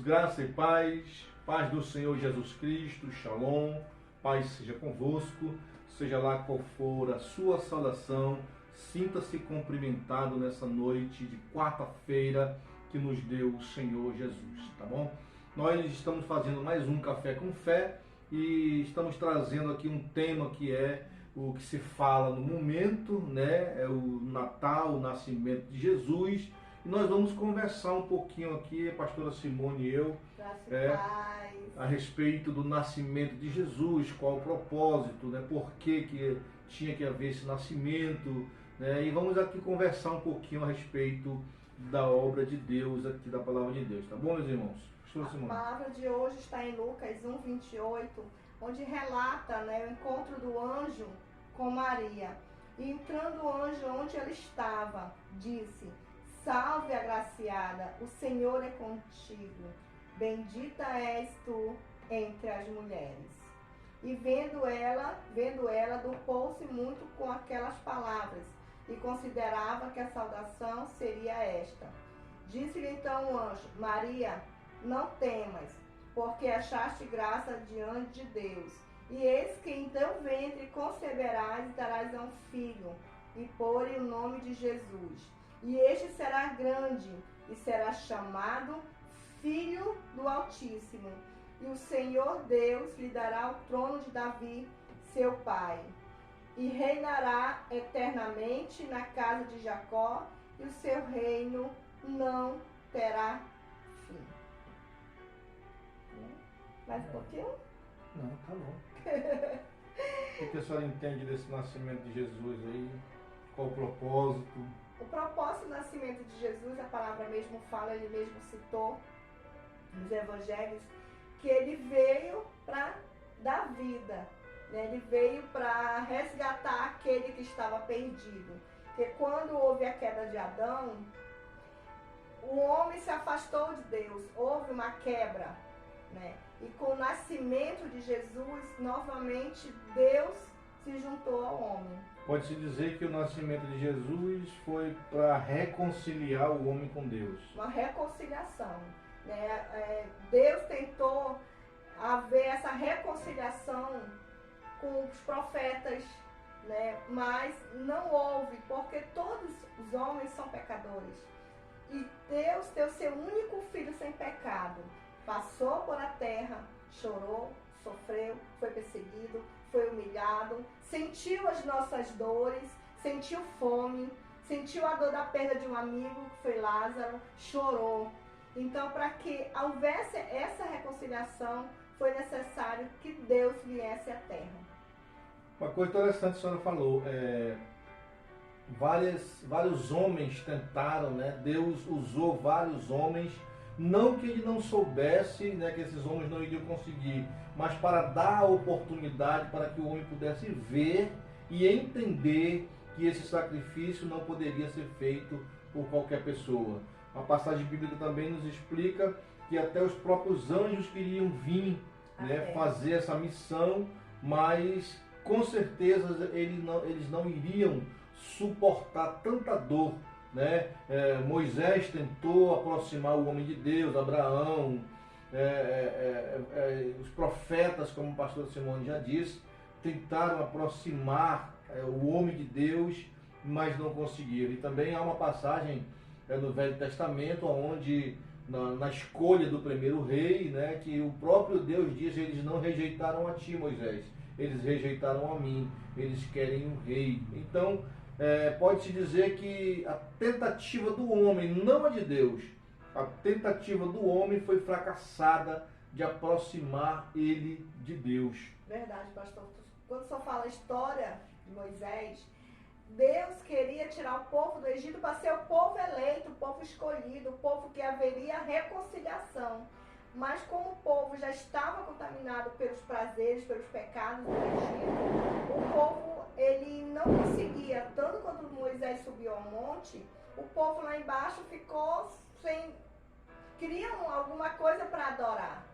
graça e paz, paz do Senhor Jesus Cristo, Shalom, paz seja convosco, seja lá qual for a sua saudação, sinta-se cumprimentado nessa noite de quarta-feira que nos deu o Senhor Jesus, tá bom? Nós estamos fazendo mais um Café com Fé e estamos trazendo aqui um tema que é o que se fala no momento, né? É o Natal, o nascimento de Jesus. E nós vamos conversar um pouquinho aqui, a pastora Simone e eu, a respeito do nascimento de Jesus, qual o propósito, né? Por que tinha que haver esse nascimento, né? E vamos aqui conversar um pouquinho a respeito da obra de Deus, aqui da palavra de Deus, tá bom, meus irmãos? Pastora Simone. A palavra de hoje está em Lucas 1:28, onde relata, né, o encontro do anjo com Maria. E entrando o anjo onde ela estava, disse: Salve, agraciada, o Senhor é contigo. Bendita és tu entre as mulheres. E vendo ela, dupou-se muito com aquelas palavras, e considerava que a saudação seria esta. Disse-lhe então o anjo: Maria, não temas, porque achaste graça diante de Deus. E eis que em teu ventre conceberás e darás a um filho, e pôr-lhe o nome de Jesus. E este será grande, e será chamado Filho do Altíssimo. E o Senhor Deus lhe dará o trono de Davi, seu pai. E reinará eternamente na casa de Jacó, e o seu reino não terá fim. Mais um pouquinho? Não, tá bom. O que a senhora entende desse nascimento de Jesus aí? Qual o propósito? O propósito do nascimento de Jesus, a palavra mesmo fala, ele mesmo citou nos evangelhos, que ele veio para dar vida, né? Ele veio para resgatar aquele que estava perdido. Porque quando houve a queda de Adão, o homem se afastou de Deus, houve uma quebra, né? E com o nascimento de Jesus, novamente Deus se juntou ao homem. Pode-se dizer que o nascimento de Jesus foi para reconciliar o homem com Deus. Uma reconciliação, né? Deus tentou haver essa reconciliação com os profetas, né? Mas não houve, porque todos os homens são pecadores. E Deus deu seu único filho sem pecado. Passou por a terra, chorou, sofreu, foi perseguido, foi humilhado, sentiu as nossas dores, sentiu fome, sentiu a dor da perda de um amigo, que foi Lázaro, chorou. Então, para que houvesse essa reconciliação, foi necessário que Deus viesse à terra. Uma coisa interessante que a senhora falou, vários homens tentaram, né? Deus usou vários homens, não que ele não soubesse, né, que esses homens não iriam conseguir, mas para dar a oportunidade para que o homem pudesse ver e entender que esse sacrifício não poderia ser feito por qualquer pessoa. A passagem bíblica também nos explica que até os próprios anjos queriam vir, né, fazer essa missão, mas com certeza eles não iriam suportar tanta dor, né? Moisés tentou aproximar o homem de Deus, Abraão, os profetas, como o pastor Simone já disse, tentaram aproximar o homem de Deus, mas não conseguiram. E também há uma passagem no Velho Testamento, onde na escolha do primeiro rei, né, que o próprio Deus diz: eles não rejeitaram a ti, Moisés, eles rejeitaram a mim, eles querem um rei. Então, pode-se dizer que a tentativa do homem, não a de Deus, a tentativa do homem foi fracassada de aproximar ele de Deus. Verdade, pastor. Quando só fala a história de Moisés, Deus queria tirar o povo do Egito para ser o povo eleito, o povo escolhido, o povo que haveria reconciliação. Mas como o povo já estava contaminado pelos prazeres, pelos pecados do Egito, o povo ele não conseguia. Tanto quando Moisés subiu ao monte, o povo lá embaixo ficou sem... Queriam alguma coisa para adorar,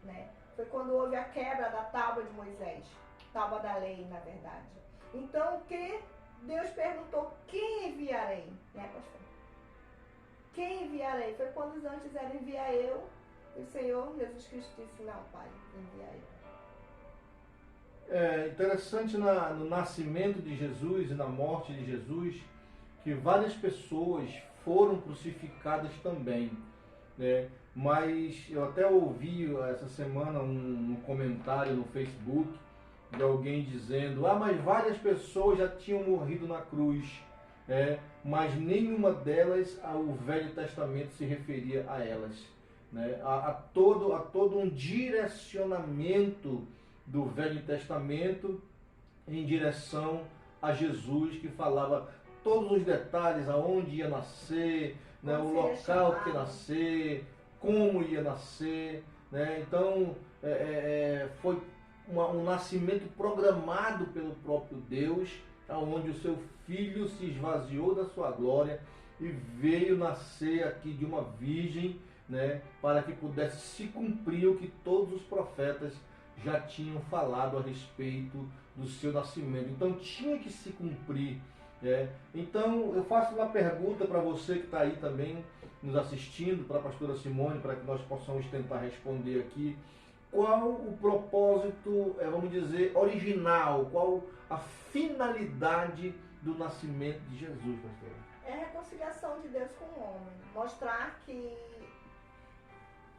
né? Foi quando houve a quebra da tábua de Moisés, tábua da lei, na verdade. Então, o que Deus perguntou: quem enviarei? Né, pastor? Quem enviarei? Foi quando os anjos disseram: envia eu. E o Senhor Jesus Cristo disse, não, Pai, envia ele. É interessante no nascimento de Jesus e na morte de Jesus que várias pessoas foram crucificadas também, né? Mas eu até ouvi essa semana um comentário no Facebook de alguém dizendo, mas várias pessoas já tinham morrido na cruz, mas nenhuma delas, o Velho Testamento se referia a elas, né? A todo um direcionamento do Velho Testamento em direção a Jesus, que falava todos os detalhes, aonde ia nascer, né, o local que ia nascer, como ia nascer, né? Então foi um nascimento programado pelo próprio Deus, onde o seu Filho se esvaziou da sua glória e veio nascer aqui de uma virgem, né, para que pudesse se cumprir o que todos os profetas já tinham falado a respeito do seu nascimento. Então tinha que se cumprir. Então eu faço uma pergunta para você que está aí também nos assistindo, para a pastora Simone, para que nós possamos tentar responder aqui. Qual o propósito, vamos dizer, original? Qual a finalidade do nascimento de Jesus, pastor? É a reconciliação de Deus com o homem. Mostrar que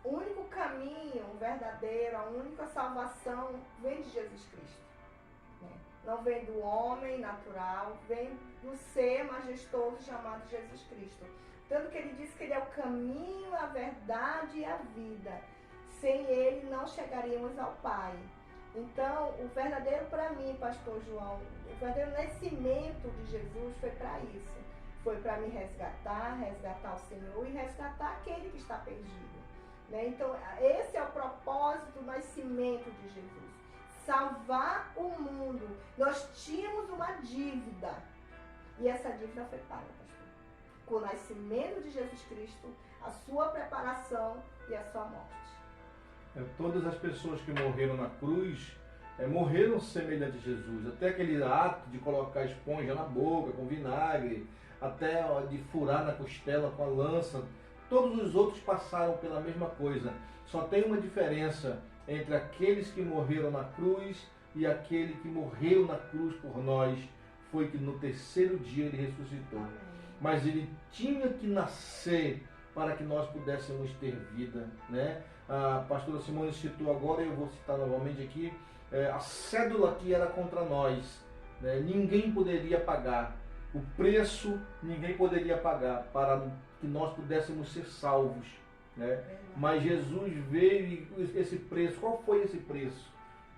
o único caminho verdadeiro, a única salvação vem de Jesus Cristo. Não vem do homem natural, vem do ser majestoso chamado Jesus Cristo. Tanto que ele diz que ele é o caminho, a verdade e a vida. Sem ele não chegaríamos ao Pai. Então, o verdadeiro para mim, pastor João, o verdadeiro nascimento de Jesus foi para isso. Foi para me resgatar o Senhor e resgatar aquele que está perdido. Então, esse é o propósito do nascimento de Jesus. Salvar o mundo. Nós tínhamos uma dívida. E essa dívida foi paga, pastor. Com o nascimento de Jesus Cristo, a sua preparação e a sua morte. Todas as pessoas que morreram na cruz morreram semelhante a Jesus. Até aquele ato de colocar esponja na boca com vinagre, até de furar na costela com a lança. Todos os outros passaram pela mesma coisa. Só tem uma diferença entre aqueles que morreram na cruz e aquele que morreu na cruz por nós. Foi que no terceiro dia ele ressuscitou. Mas ele tinha que nascer para que nós pudéssemos ter vida, né? A pastora Simone citou agora, eu vou citar novamente aqui, a cédula que era contra nós, né? Ninguém poderia pagar. O preço ninguém poderia pagar para que nós pudéssemos ser salvos, né? Mas Jesus veio e esse preço, qual foi esse preço?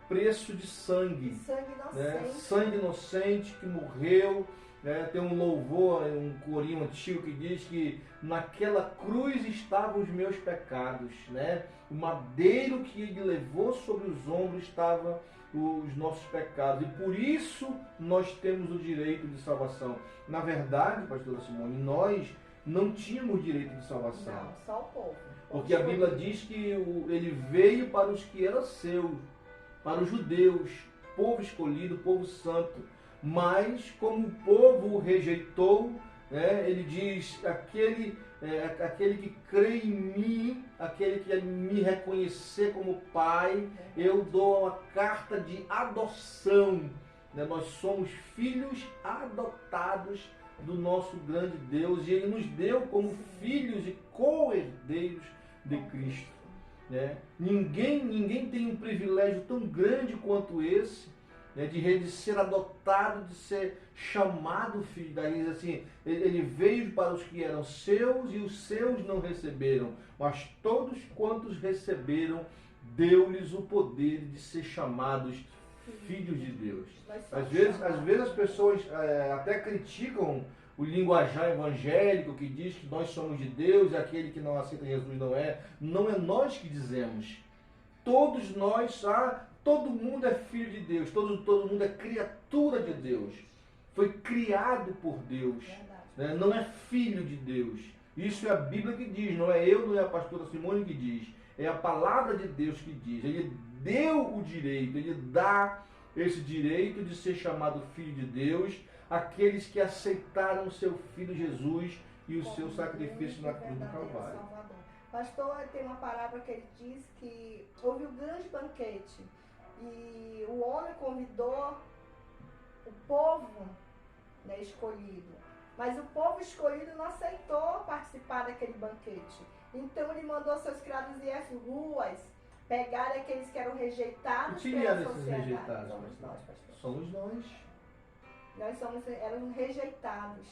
Preço de sangue. Sangue inocente. Né? Sangue inocente que morreu. Tem um louvor, um corinho antigo que diz que naquela cruz estavam os meus pecados, né? O madeiro que ele levou sobre os ombros estava os nossos pecados, e por isso nós temos o direito de salvação. Na verdade, pastora Simone, nós não tínhamos direito de salvação. Não, só o povo. Porque a Bíblia diz que ele veio para os que eram seus, para os judeus, povo escolhido, povo santo. Mas como o povo o rejeitou, né, ele diz, aquele que crê em mim, aquele que me reconhecer como pai, eu dou uma carta de adoção. Né? Nós somos filhos adotados do nosso grande Deus, e ele nos deu como filhos e co-herdeiros de Cristo. Né? Ninguém tem um privilégio tão grande quanto esse, né, de ser adotado, de ser chamado filho. Daí assim, ele veio para os que eram seus e os seus não receberam, mas todos quantos receberam, deu-lhes o poder de ser chamados filhos de Deus. Às vezes as pessoas até criticam o linguajar evangélico que diz que nós somos de Deus e aquele que não aceita Jesus não é. Não é nós que dizemos. Todos nós, todo mundo é filho de Deus, todo mundo é criatura de Deus. Foi criado por Deus, né? Não é filho de Deus. Isso é a Bíblia que diz, não é eu, não é a pastora Simone que diz. É a palavra de Deus que diz. Ele deu o direito, ele dá esse direito de ser chamado filho de Deus àqueles que aceitaram o seu Filho Jesus e o seu sacrifício na cruz do Calvário. Pastor, tem uma palavra que ele diz que houve um grande banquete e o homem convidou o povo, né, escolhido. Mas o povo escolhido não aceitou participar daquele banquete. Então ele mandou seus escravos ir às ruas, pegarem aqueles que eram rejeitados quem pela eram esses sociedade. rejeitados? Somos nós, pastor. Somos nós. Nós éramos rejeitados,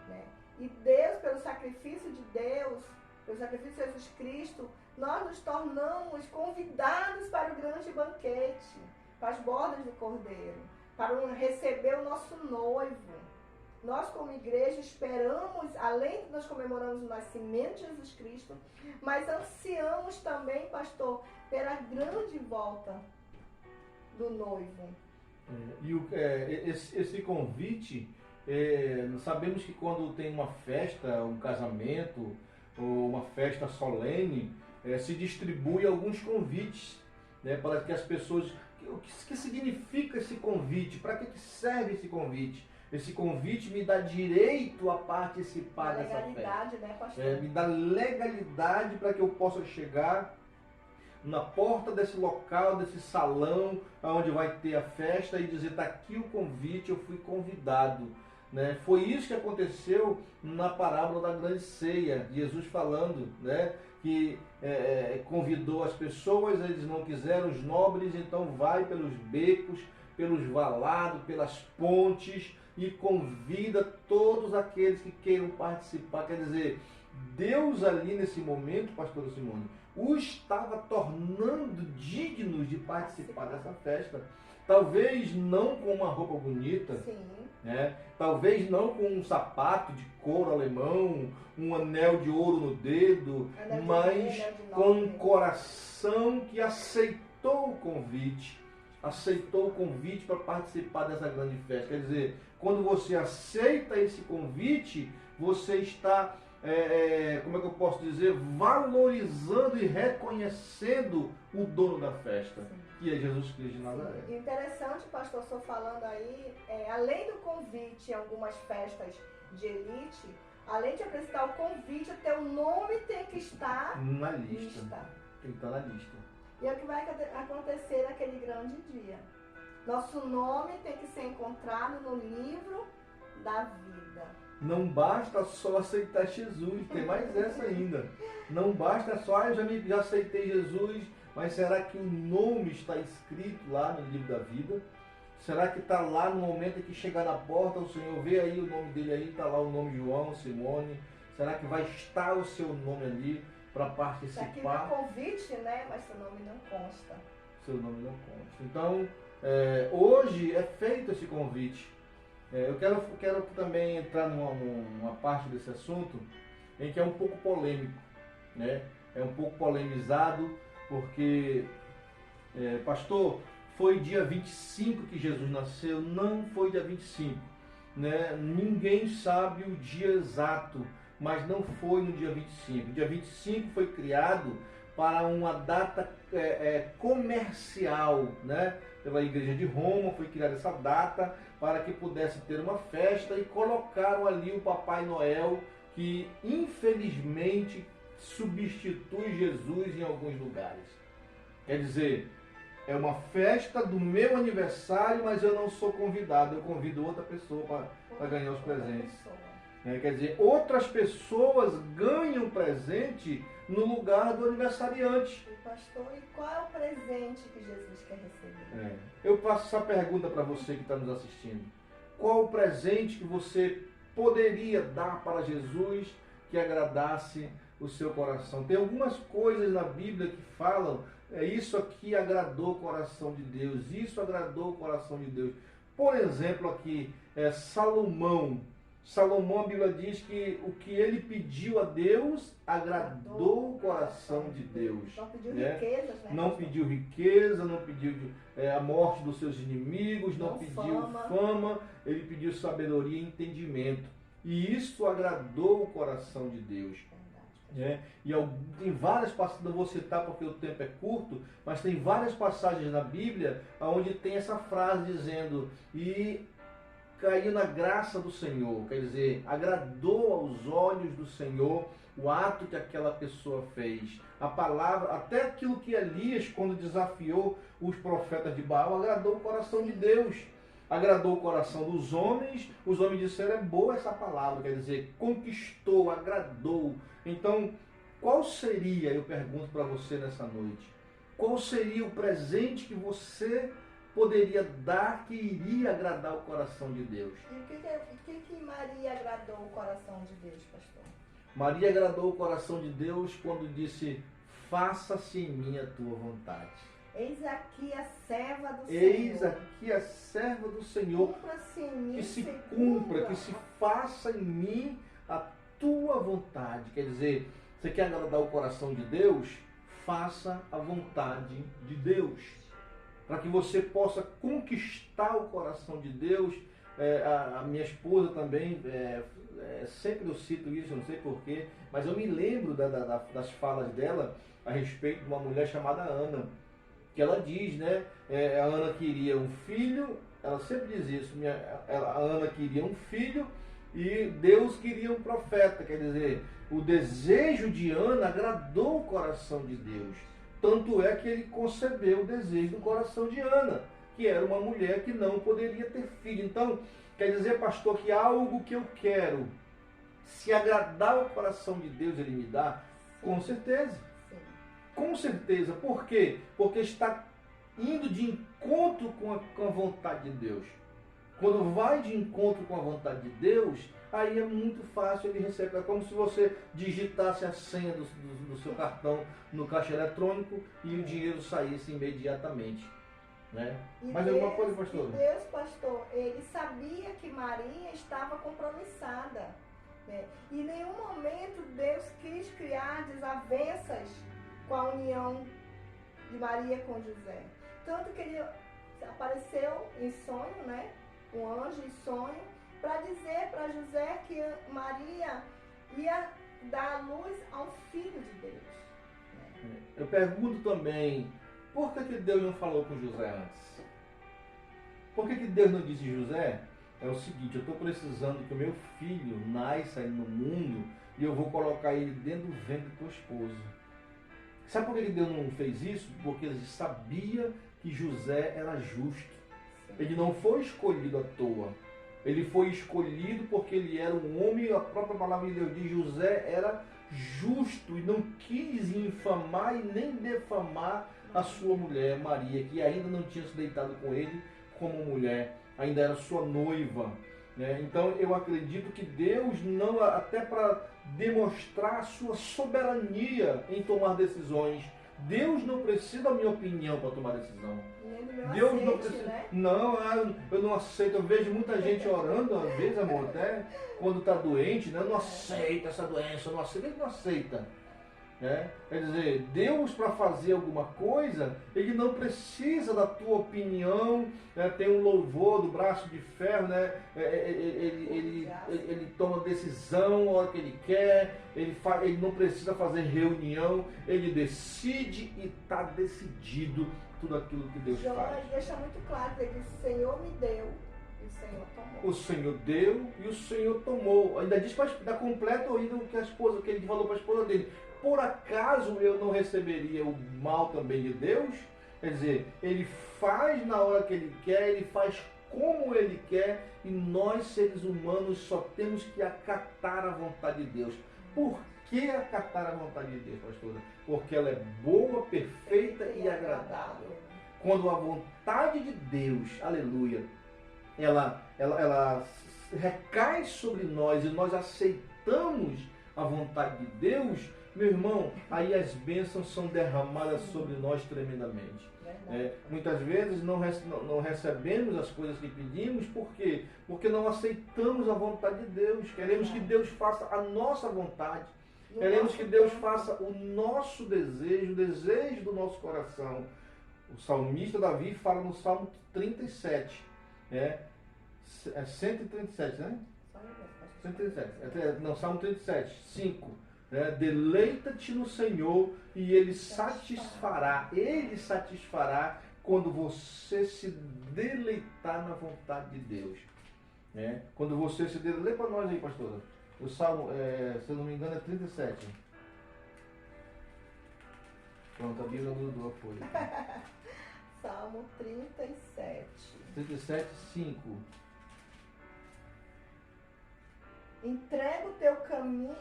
né? E Deus, pelo sacrifício de Deus, pelo sacrifício de Jesus Cristo, nós nos tornamos convidados para o grande banquete, para as bordas do Cordeiro, para receber o nosso noivo. Nós, como igreja, esperamos, além de nós comemoramos o nascimento de Jesus Cristo, mas ansiamos também, pastor, pela grande volta do noivo. Esse convite, sabemos que quando tem uma festa, um casamento, ou uma festa solene, se distribui alguns convites, né, para que as pessoas... O que significa esse convite? Para que serve esse convite? Esse convite me dá direito a participar dessa festa. Legalidade, né, pastor? Me dá legalidade para que eu possa chegar na porta desse local, desse salão, onde vai ter a festa e dizer, está aqui o convite, eu fui convidado. Né? Foi isso que aconteceu na parábola da grande ceia, Jesus falando, né? Que convidou as pessoas, eles não quiseram, os nobres, então vai pelos becos, pelos valados, pelas pontes e convida todos aqueles que queiram participar. Quer dizer, Deus ali nesse momento, pastora Simone, os estava tornando dignos de participar dessa festa. Talvez não com uma roupa bonita, né? Talvez não com um sapato de couro alemão, um anel de ouro no dedo, mas com um coração que aceitou o convite para participar dessa grande festa. Quer dizer, quando você aceita esse convite, você está, como é que eu posso dizer, valorizando e reconhecendo o dono da festa, que é Jesus Cristo de Nazaré. Sim. Interessante, pastor, estou falando aí, além do convite em algumas festas de elite, além de apresentar o convite, o teu nome tem que estar na lista. Tem que estar na lista. E é o que vai acontecer naquele grande dia. Nosso nome tem que ser encontrado no livro da vida. Não basta só aceitar Jesus, tem mais essa ainda. Não basta só, eu já aceitei Jesus, mas será que o nome está escrito lá no livro da vida? Será que está lá no momento em que chegar na porta, o Senhor vê aí o nome dele aí, está lá o nome João, Simone? Será que vai estar o seu nome ali para participar? Aqui no convite, né? Mas seu nome não consta. Seu nome não consta. Então, hoje é feito esse convite. Eu quero também entrar numa parte desse assunto em que é um pouco polêmico, né? É um pouco polemizado, porque, pastor, foi dia 25 que Jesus nasceu? Não foi dia 25. Né? Ninguém sabe o dia exato, mas não foi no dia 25. O dia 25 foi criado para uma data comercial, né? Pela Igreja de Roma, foi criada essa data para que pudesse ter uma festa e colocaram ali o Papai Noel, que infelizmente substitui Jesus em alguns lugares. Quer dizer, é uma festa do meu aniversário, mas eu não sou convidado, eu convido outra pessoa para ganhar os presentes. Quer dizer, outras pessoas ganham presente no lugar do aniversariante. Pastor, e qual é o presente que Jesus quer receber? Eu faço essa pergunta para você que está nos assistindo. Qual o presente que você poderia dar para Jesus que agradasse o seu coração? Tem algumas coisas na Bíblia que falam, isso aqui agradou o coração de Deus, isso agradou o coração de Deus. Por exemplo, aqui, Salomão, a Bíblia diz que o que ele pediu a Deus agradou o coração de Deus. Não pediu riquezas, né? Não pediu riqueza, não pediu a morte dos seus inimigos, não pediu fama, ele pediu sabedoria e entendimento. E isso agradou o coração de Deus. E tem várias passagens, não vou citar porque o tempo é curto, mas tem várias passagens na Bíblia onde tem essa frase dizendo: e caiu na graça do Senhor, quer dizer, agradou aos olhos do Senhor o ato que aquela pessoa fez, a palavra, até aquilo que Elias, quando desafiou os profetas de Baal, agradou o coração de Deus, agradou o coração dos homens. Os homens disseram: é boa essa palavra, quer dizer, conquistou, agradou. Então, qual seria, eu pergunto para você nessa noite, qual seria o presente que você poderia dar que iria agradar o coração de Deus? E o que Maria agradou o coração de Deus, pastor? Maria agradou o coração de Deus quando disse: faça-se em mim a tua vontade. Eis aqui a serva do Eis Senhor. aqui a serva do Senhor. Cumpra-se em mim Que se segundo cumpra, a- que se faça em mim a tua vontade. Quer dizer, você quer agradar o coração de Deus? Faça a vontade de Deus. Para que você possa conquistar o coração de Deus. A minha esposa também, sempre eu cito isso, eu não sei porquê, mas eu me lembro das falas dela a respeito de uma mulher chamada Ana, que ela diz, né? A Ana queria um filho, ela sempre diz isso, a Ana queria um filho e Deus queria um profeta, quer dizer, o desejo de Ana agradou o coração de Deus, tanto é que ele concebeu o desejo do coração de Ana, que era uma mulher que não poderia ter filho. Então, quer dizer, pastor, que algo que eu quero, se agradar o coração de Deus, ele me dá? Com certeza. Sim. Com certeza. Por quê? Porque está indo de encontro com a vontade de Deus. Quando vai de encontro com a vontade de Deus, aí é muito fácil ele receber. É como se você digitasse a senha do seu cartão no caixa eletrônico e o dinheiro saísse imediatamente. Né? E Mais Deus, alguma coisa, pastor? e Deus, pastor, ele sabia que Maria estava compromissada. Né? E em nenhum momento Deus quis criar desavenças com a união de Maria com José. Tanto que ele apareceu em sonho, né? Um anjo em sonho, para dizer para José que Maria ia dar à luz ao Filho de Deus. Né? Eu pergunto também, por que Deus não falou com José antes? Por que Deus não disse: José, é o seguinte, eu estou precisando que o meu filho nasça aí no mundo e eu vou colocar ele dentro do ventre da tua esposa. Sabe por que Deus não fez isso? Porque ele sabia que José era justo. Ele não foi escolhido à toa. Ele foi escolhido porque ele era um homem, a própria palavra de Deus diz: José era justo e não quis infamar e nem defamar a sua mulher Maria, que ainda não tinha se deitado com ele como mulher, ainda era sua noiva. Né? Então eu acredito que Deus não, até para demonstrar a sua soberania em tomar decisões, Deus não precisa da minha opinião para tomar decisão. Nem do meu Deus não aceite, precisa. né? Não, eu não aceito. Eu vejo muita gente orando, às vezes, amor, até quando está doente, né? Eu não aceito essa doença, eu não aceito. Ele não aceita. Né? Quer dizer, Deus, para fazer alguma coisa, ele não precisa da tua opinião. Né? Tem um louvor do braço de ferro, né? Ele toma decisão a hora que ele quer, ele não precisa fazer reunião, ele decide e está decidido tudo aquilo que Deus João faz. deixa muito claro, ele diz: o Senhor me deu e o Senhor tomou. O Senhor deu e o Senhor tomou. Ainda diz para dar completo ainda o que ele falou para a esposa dele. Por acaso eu não receberia o mal também de Deus? Quer dizer, ele faz na hora que ele quer, ele faz como ele quer, e nós, seres humanos, só temos que acatar a vontade de Deus. Por que acatar a vontade de Deus, pastora? Porque ela é boa, perfeita e agradável. Quando a vontade de Deus, aleluia, ela recai sobre nós e nós aceitamos a vontade de Deus, meu irmão, aí as bênçãos são derramadas sobre nós tremendamente. Muitas vezes não recebemos as coisas que pedimos, por quê? Porque não aceitamos a vontade de Deus. Queremos que Deus faça a nossa vontade. Queremos que Deus faça o nosso desejo, o desejo do nosso coração. O salmista Davi fala no Salmo 37, é 137, né? 137, não, Salmo 37, 5. Deleita-te no Senhor e Ele satisfará quando você se deleitar na vontade de Deus. Quando você se deleitar, lê para nós aí, pastora. O Salmo, se eu não me engano, é 37. Pronto, a Bíblia do apoio. Salmo 37. 37, 5. Entrega o teu caminho.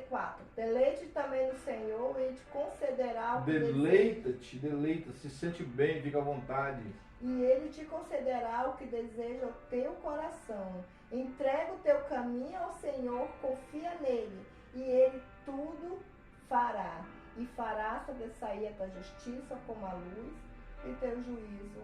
4. Deleite também no Senhor e Ele te concederá o que Deleita-te, deleita, se sente bem, fica à vontade. E Ele te concederá o que deseja o teu coração. Entrega o teu caminho ao Senhor, confia nele, e Ele tudo fará. E fará sobressair a tua justiça como a luz, e teu juízo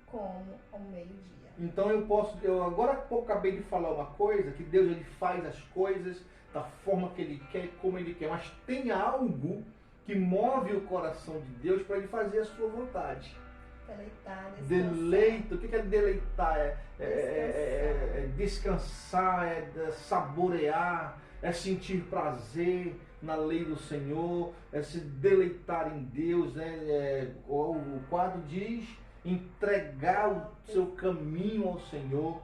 como o meio-dia. Então eu agora há pouco acabei de falar uma coisa, que Deus ele faz as coisas da forma que Ele quer, como Ele quer, mas tem algo que move o coração de Deus para Ele fazer a sua vontade. Deleitar, Deleita, o que é deleitar? É descansar, é saborear, é sentir prazer na lei do Senhor, é se deleitar em Deus, né? O quadro diz entregar o seu caminho ao Senhor.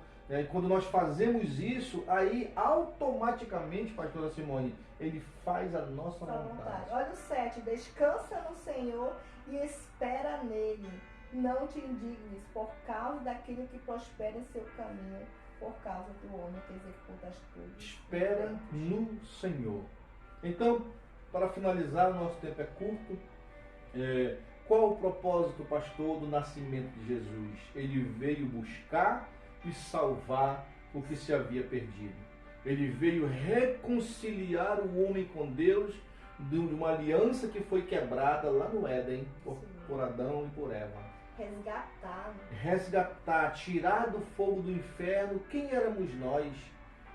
Quando nós fazemos isso, aí automaticamente, pastora Simone, Ele faz a nossa vontade. Olha o 7, descansa no Senhor e espera nele. Não te indignes por causa daquilo que prospera em seu caminho, por causa do homem que executa as tuas. Espera no Senhor. Então, para finalizar, o nosso tempo é curto. Qual o propósito, pastor, do nascimento de Jesus? Ele veio buscar e salvar o que se havia perdido. Ele veio reconciliar o homem com Deus de uma aliança que foi quebrada lá no Éden por Adão e por Eva. Resgatar, tirar do fogo do inferno. Quem éramos nós?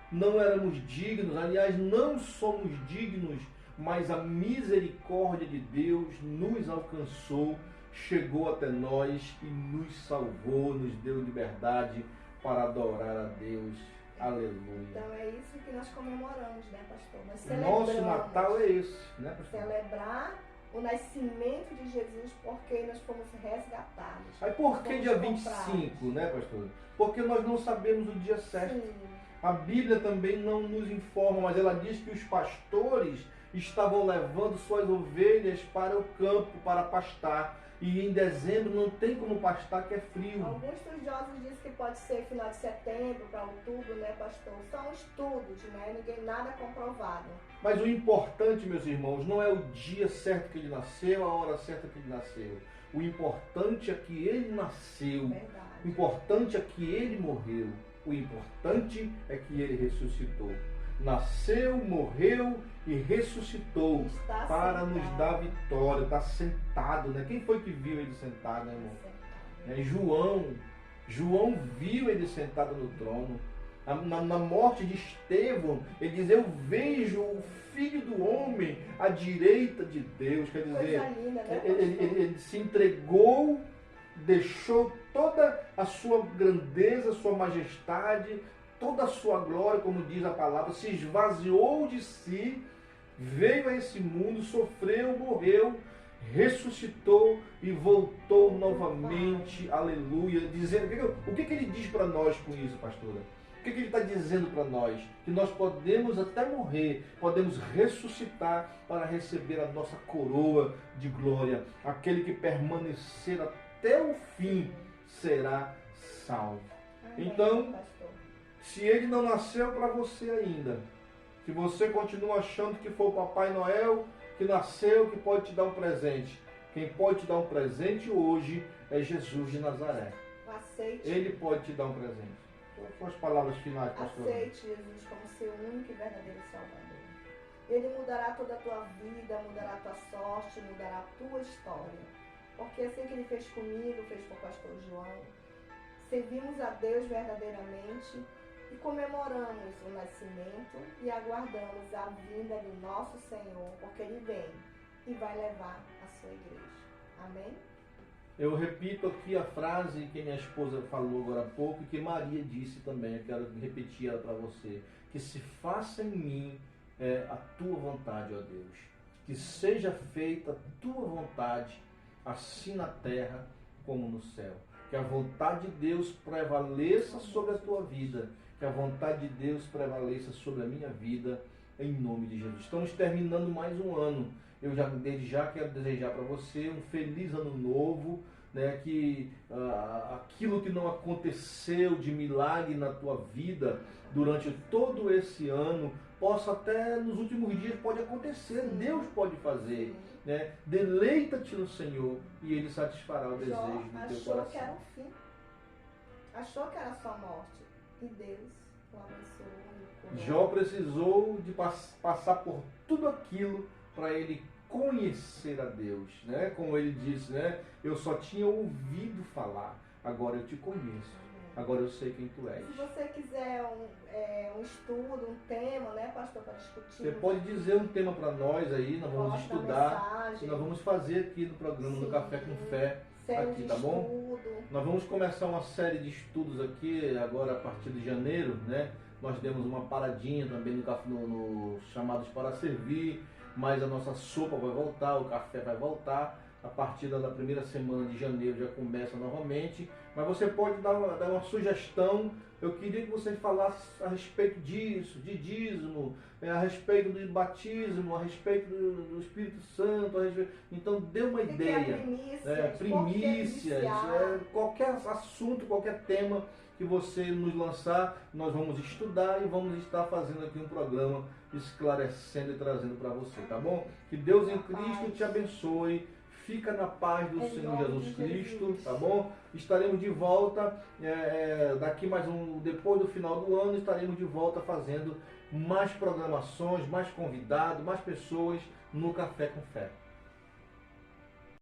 Não éramos dignos, aliás, não somos dignos, mas a misericórdia de Deus nos alcançou, chegou até nós e nos salvou, nos deu liberdade para adorar a Deus. Aleluia. Então é isso que nós comemoramos, né, pastor? Nós celebramos. Nosso Natal é esse, né, pastor? Celebrar o nascimento de Jesus, porque nós fomos resgatados. Aí por que dia 25, né, pastor? Porque nós não sabemos o dia certo. Sim. A Bíblia também não nos informa, mas ela diz que os pastores estavam levando suas ovelhas para o campo para pastar. E em dezembro não tem como pastar, que é frio. Alguns estudiosos dizem que pode ser final de setembro para outubro, né, pastor? São estudos, né? Nada comprovado. Mas o importante, meus irmãos, não é o dia certo que ele nasceu, a hora certa que ele nasceu. O importante é que ele nasceu. Verdade. O importante é que ele morreu. O importante é que ele ressuscitou. Nasceu, morreu e ressuscitou para sentado. nos dar vitória. Está sentado, né? Quem foi que viu ele sentado, né, irmão? João viu ele sentado no trono. Na morte de Estevão, ele diz: eu vejo o Filho do Homem à direita de Deus. Quer dizer, linda, né, ele se entregou, deixou toda a sua grandeza, sua majestade, toda a sua glória, como diz a palavra, se esvaziou de si, veio a esse mundo, sofreu, morreu, ressuscitou e voltou novamente. Aleluia. Dizendo, o que ele diz para nós com isso, pastora? O que ele está dizendo para nós? Que nós podemos até morrer, podemos ressuscitar para receber a nossa coroa de glória. Aquele que permanecer até o fim será salvo. Amém, então, pastor. Se ele não nasceu para você ainda, se você continua achando que foi o Papai Noel que nasceu, que pode te dar um presente, quem pode te dar um presente hoje é Jesus de Nazaré. Aceite. Ele pode te dar um presente. Quais são as palavras finais, pastor? Aceite Jesus como seu único e verdadeiro Salvador. Ele mudará toda a tua vida, mudará a tua sorte, mudará a tua história. Porque assim que ele fez comigo, fez com o pastor João. Servimos a Deus verdadeiramente e comemoramos o nascimento e aguardamos a vinda do nosso Senhor, porque Ele vem e vai levar a sua igreja. Amém? Eu repito aqui a frase que minha esposa falou agora há pouco e que Maria disse também, eu quero repetir ela para você. Que se faça em mim a tua vontade, ó Deus. Que seja feita a tua vontade, assim na terra como no céu. Que a vontade de Deus prevaleça sobre a tua vida. Que a vontade de Deus prevaleça sobre a minha vida, em nome de Jesus. Estamos terminando mais um ano. Eu desde já quero desejar para você um feliz ano novo, né? Que aquilo que não aconteceu de milagre na tua vida durante todo esse ano, possa até nos últimos dias pode acontecer. Deus pode fazer. Né? Deleita-te no Senhor e Ele satisfará o desejo do teu coração. Achou que era o fim. Achou que era a sua morte. E Deus o abençoou. Jó precisou de passar por tudo aquilo para ele conhecer a Deus, né? Como ele disse, né? Eu só tinha ouvido falar, agora eu te conheço, agora eu sei quem tu és. Se você quiser um estudo, um tema, né, pastor, para discutir. Você pode dizer um tema para nós aí, nós vamos estudar, nós vamos fazer aqui no programa do Café com Fé, aqui, tá bom? Nós vamos começar uma série de estudos aqui agora a partir de janeiro, né? Nós demos uma paradinha também no Chamados para Servir, mas a nossa sopa vai voltar, o café vai voltar. A partir da primeira semana de janeiro já começa novamente. Mas você pode dar uma sugestão. Eu queria que você falasse a respeito disso, de dízimo, a respeito do batismo, a respeito do Espírito Santo. Então dê uma ideia. Primícias, qualquer assunto, qualquer tema que você nos lançar, nós vamos estudar e vamos estar fazendo aqui um programa esclarecendo e trazendo para você, tá bom? Que Deus em Cristo te abençoe. Fica na paz do Senhor Jesus Cristo, tá bom? Estaremos de volta daqui depois do final do ano, estaremos de volta fazendo mais programações, mais convidados, mais pessoas no Café com Fé.